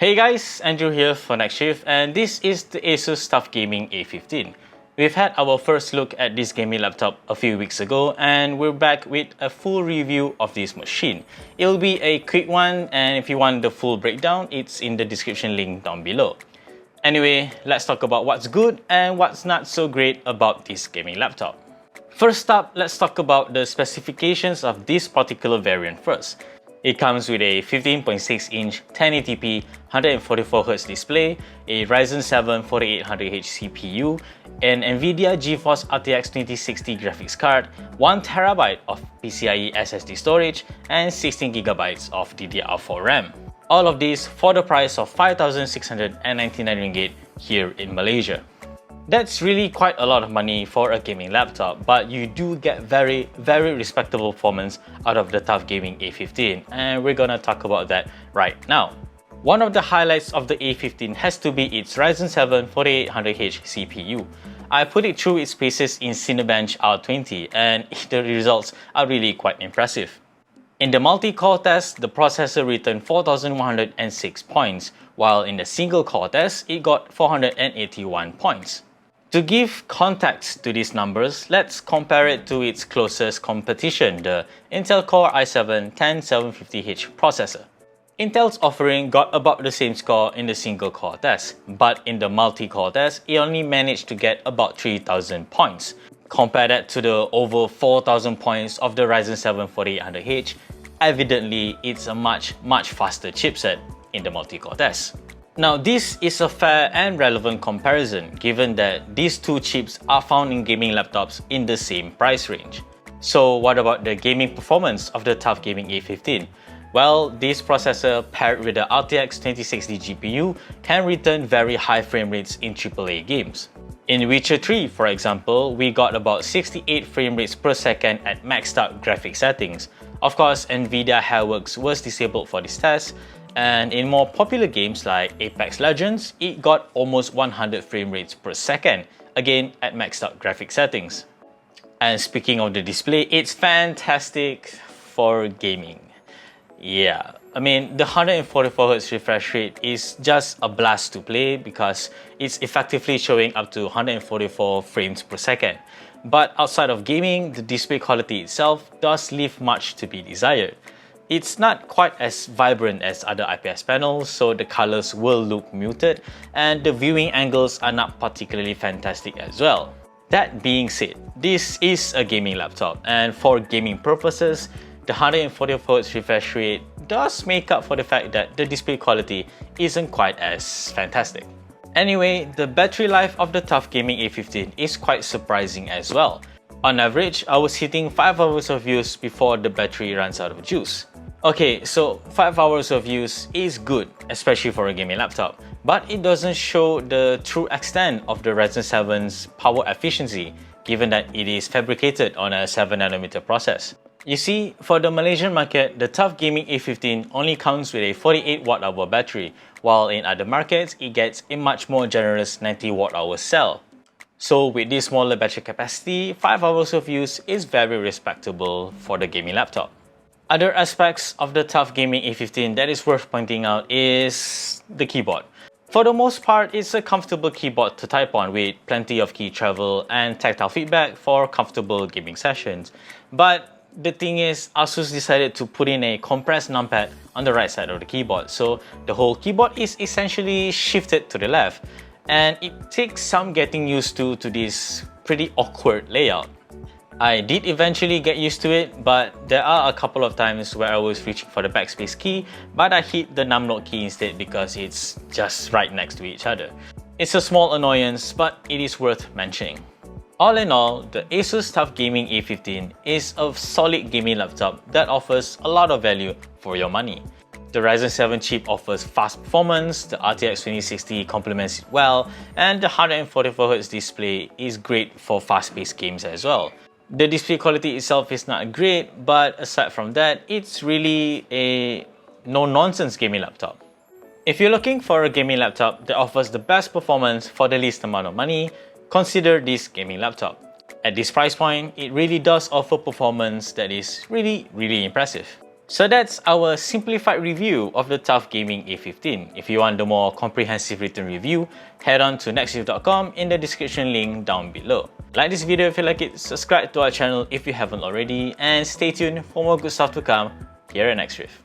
Hey guys, Andrew here for Nextrift, and this is the Asus TUF Gaming A15. We've had our first look at this gaming laptop a few weeks ago, and we're back with a full review of this machine. It'll be a quick one, and if you want the full breakdown, it's in the description link down below. Anyway, let's talk about what's good and what's not so great about this gaming laptop. First up, let's talk about the specifications of this particular variant first. It comes with a 15.6-inch 1080p 144Hz display, a Ryzen 7 4800H CPU, an NVIDIA GeForce RTX 2060 graphics card, 1TB of PCIe SSD storage, and 16GB of DDR4 RAM. All of these for the price of 5,699 ringgit here in Malaysia. That's really quite a lot of money for a gaming laptop, but you do get very respectable performance out of the TUF Gaming A15, and we're gonna talk about that right now. One of the highlights of the A15 has to be its Ryzen 7 4800H CPU. I put it through its paces in Cinebench R20, and the results are really quite impressive. In the multi-core test, the processor returned 4,106 points, while in the single-core test, it got 481 points. To give context to these numbers, let's compare it to its closest competition, the Intel Core i7-10750H processor. Intel's offering got about the same score in the single-core test, but in the multi-core test, it only managed to get about 3,000 points. Compare that to the over 4,000 points of the Ryzen 7 4800H, evidently it's a much faster chipset in the multi-core test. Now, this is a fair and relevant comparison given that these two chips are found in gaming laptops in the same price range. So what about the gaming performance of the TUF Gaming A15? Well, this processor paired with the RTX 2060 GPU can return very high frame rates in AAA games. In Witcher 3, for example, we got about 68 frame rates per second at maxed out graphic settings. Of course, NVIDIA Hairworks was disabled for this test, and in more popular games like Apex Legends, it got almost 100 frame rates per second, again at maxed out graphic settings. And speaking of the display, it's fantastic for gaming. Yeah, I mean, the 144Hz refresh rate is just a blast to play because it's effectively showing up to 144 frames per second. But outside of gaming, the display quality itself does leave much to be desired. It's not quite as vibrant as other IPS panels, so the colors will look muted, and the viewing angles are not particularly fantastic as well. That being said, this is a gaming laptop, and for gaming purposes, the 144Hz refresh rate does make up for the fact that the display quality isn't quite as fantastic. Anyway, the battery life of the TUF Gaming A15 is quite surprising as well. On average, I was hitting 5 hours of use before the battery runs out of juice. Okay, so 5 hours of use is good, especially for a gaming laptop, but it doesn't show the true extent of the Ryzen 7's power efficiency, given that it is fabricated on a 7nm process. You see, for the Malaysian market, the TUF Gaming A15 only comes with a 48 Wh battery, while in other markets, it gets a much more generous 90 Wh cell. So with this smaller battery capacity, 5 hours of use is very respectable for the gaming laptop. Other aspects of the TUF Gaming A15 that is worth pointing out is the keyboard. For the most part, it's a comfortable keyboard to type on with plenty of key travel and tactile feedback for comfortable gaming sessions. But the thing is, Asus decided to put in a compressed numpad on the right side of the keyboard, so the whole keyboard is essentially shifted to the left, and it takes some getting used to this pretty awkward layout. I did eventually get used to it, but there are a couple of times where I was reaching for the backspace key, but I hit the numlock key instead because it's just right next to each other. It's a small annoyance, but it is worth mentioning. All in all, the Asus TUF Gaming A15 is a solid gaming laptop that offers a lot of value for your money. The Ryzen 7 chip offers fast performance, the RTX 2060 complements it well, and the 144Hz display is great for fast-paced games as well. The display quality itself is not great, but aside from that, it's really a no-nonsense gaming laptop. If you're looking for a gaming laptop that offers the best performance for the least amount of money, consider this gaming laptop. At this price point, it really does offer performance that is really impressive. So that's our simplified review of the TUF Gaming A15. If you want the more comprehensive written review, head on to nextrift.com in the description link down below. Like this video if you like it, subscribe to our channel if you haven't already, and stay tuned for more good stuff to come here at Nextrift.